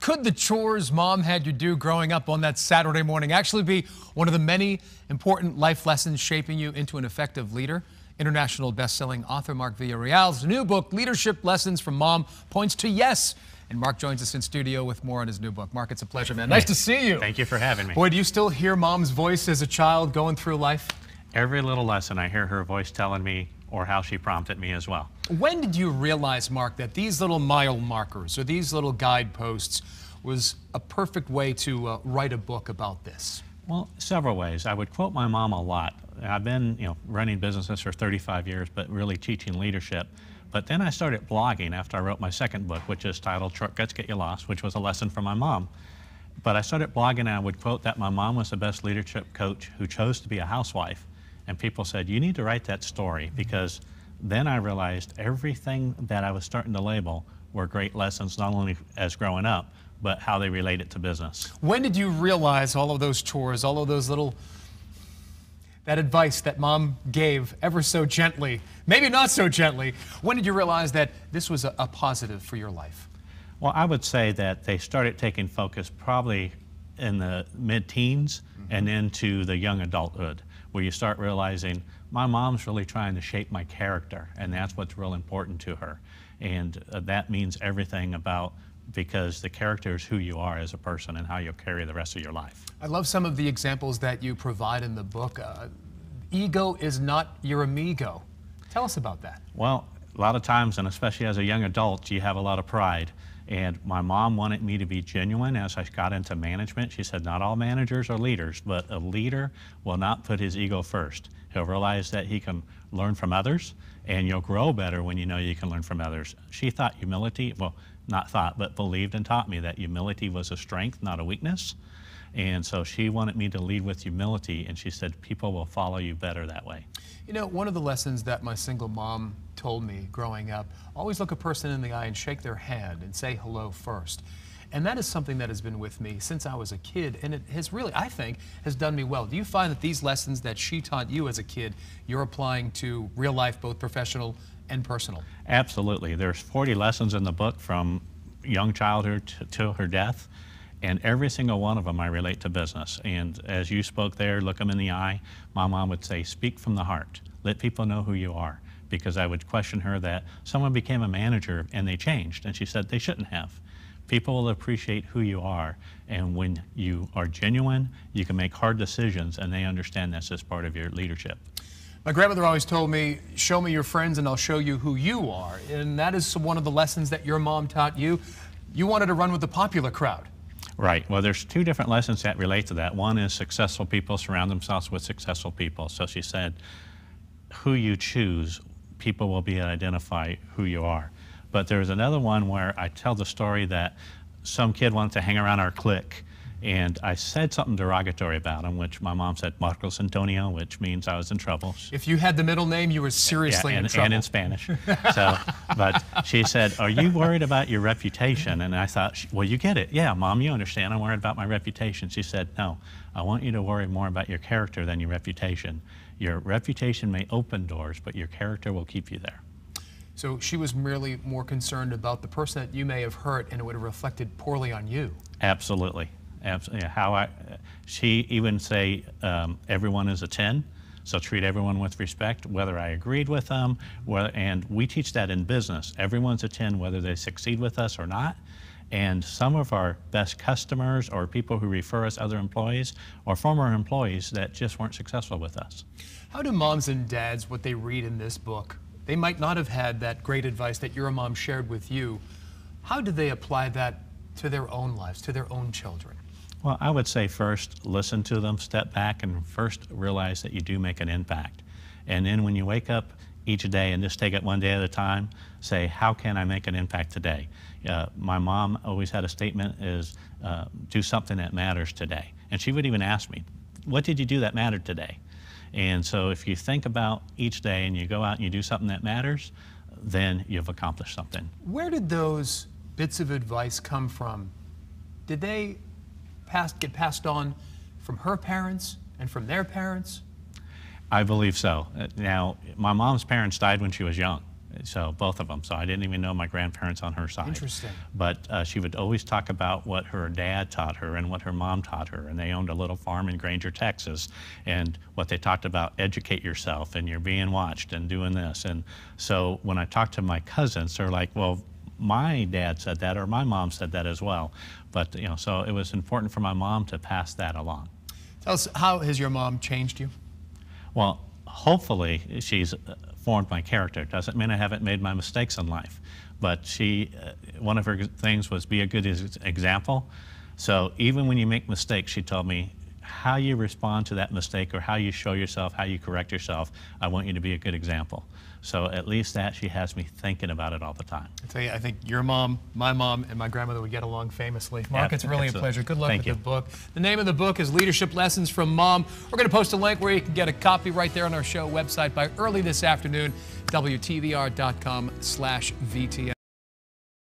Could the chores mom had you do growing up on that Saturday morning actually be one of the many important life lessons shaping you into an effective leader? International best-selling author Mark Villarreal's new book, Leadership Lessons from Mom, points to yes. And Mark joins us in studio with more on his new book. Mark, it's a pleasure, man. Nice to see you. Thank you for having me. Boy, do you still hear Mom's voice as a child going through life? Every little lesson I hear her voice telling me, or how she prompted me as well. When did you realize, Mark, that these little mile markers or these little guideposts was a perfect way to write a book about this? Well, several ways. I would quote my mom a lot. I've been, running businesses for 35 years, but really teaching leadership. But then I started blogging after I wrote my second book, which is titled Shortcuts Get You Lost, which was a lesson from my mom. But I started blogging and I would quote that my mom was the best leadership coach who chose to be a housewife. And people said, you need to write that story, because then I realized everything that I was starting to label were great lessons, not only as growing up, but how they related to business. When did you realize all of those chores, all of those that advice that Mom gave ever so gently, maybe not so gently, when did you realize that this was a positive for your life? Well, I would say that they started taking focus probably in the mid-teens and into the young adulthood, where you start realizing my mom's really trying to shape my character, and that's what's real important to her. And that means everything about, because the character is who you are as a person and how you'll carry the rest of your life. I love some of the examples that you provide in the book. Ego is not your amigo. Tell us about that. Well, a lot of times, and especially as a young adult, you have a lot of pride. And my mom wanted me to be genuine as I got into management. She said, not all managers are leaders, but a leader will not put his ego first. He'll realize that he can learn from others, and you'll grow better when you know you can learn from others. She thought humility, well, not thought, but believed and taught me that humility was a strength, not a weakness. And so she wanted me to lead with humility, and she said, people will follow you better that way. You know, one of the lessons that my single mom told me growing up, always look a person in the eye and shake their hand and say hello first. And that is something that has been with me since I was a kid, and it has really, I think, has done me well. Do you find that these lessons that she taught you as a kid, you're applying to real life, both professional and personal? Absolutely. There's 40 lessons in the book from young childhood to her death, and every single one of them I relate to business. And as you spoke there, look them in the eye, my mom would say, speak from the heart. Let people know who you are. Because I would question her that someone became a manager and they changed, and she said they shouldn't have. People will appreciate who you are, and when you are genuine, you can make hard decisions, and they understand that's just part of your leadership. My grandmother always told me, show me your friends and I'll show you who you are. And that is one of the lessons that your mom taught you. You wanted to run with the popular crowd. Right. Well, there's two different lessons that relate to that. One is successful people surround themselves with successful people. So she said, who you choose, people will be able to identify who you are. But there's another one where I tell the story that some kid wanted to hang around our clique, and I said something derogatory about him, which my mom said Marcos Antonio, which means I was in trouble. If you had the middle name, you were seriously in trouble. And in Spanish. So, but she said, are you worried about your reputation? And I thought, well, you get it. Yeah, Mom, you understand. I'm worried about my reputation. She said, no, I want you to worry more about your character than your reputation. Your reputation may open doors, but your character will keep you there. So she was merely more concerned about the person that you may have hurt, and it would have reflected poorly on you. Absolutely. Absolutely. She even say everyone is a 10, so treat everyone with respect, whether I agreed with them, and we teach that in business. Everyone's a 10, whether they succeed with us or not. And some of our best customers or people who refer us other employees or former employees that just weren't successful with us. How do moms and dads, what they read in this book, they might not have had that great advice that your mom shared with you. How do they apply that to their own lives, to their own children? Well, I would say first, listen to them, step back, and first realize that you do make an impact. And then when you wake up each day and just take it one day at a time, say, how can I make an impact today? My mom always had a statement is, do something that matters today. And she would even ask me, what did you do that mattered today? And so if you think about each day and you go out and you do something that matters, then you've accomplished something. Where did those bits of advice come from? Did they get passed on from her parents and from their parents? I believe so. Now, my mom's parents died when she was young. So both of them. So I didn't even know my grandparents on her side. Interesting. But she would always talk about what her dad taught her and what her mom taught her. And they owned a little farm in Granger, Texas. And what they talked about, educate yourself, and you're being watched and doing this. And so when I talked to my cousins, they're like, well, my dad said that, or my mom said that as well. But, you know, so it was important for my mom to pass that along. Tell us, how has your mom changed you? Well, hopefully she's formed my character. Doesn't mean I haven't made my mistakes in life, but she, one of her things was be a good example. So even when you make mistakes, she told me, how you respond to that mistake or how you show yourself, how you correct yourself, I want you to be a good example. So at least that she has me thinking about it all the time. I tell you, I think your mom, my mom, and my grandmother would get along famously. Mark, it's really a pleasure. Good luck with the book. The name of the book is Leadership Lessons from Mom. We're going to post a link where you can get a copy right there on our show website by early this afternoon, WTVR.com/VTN.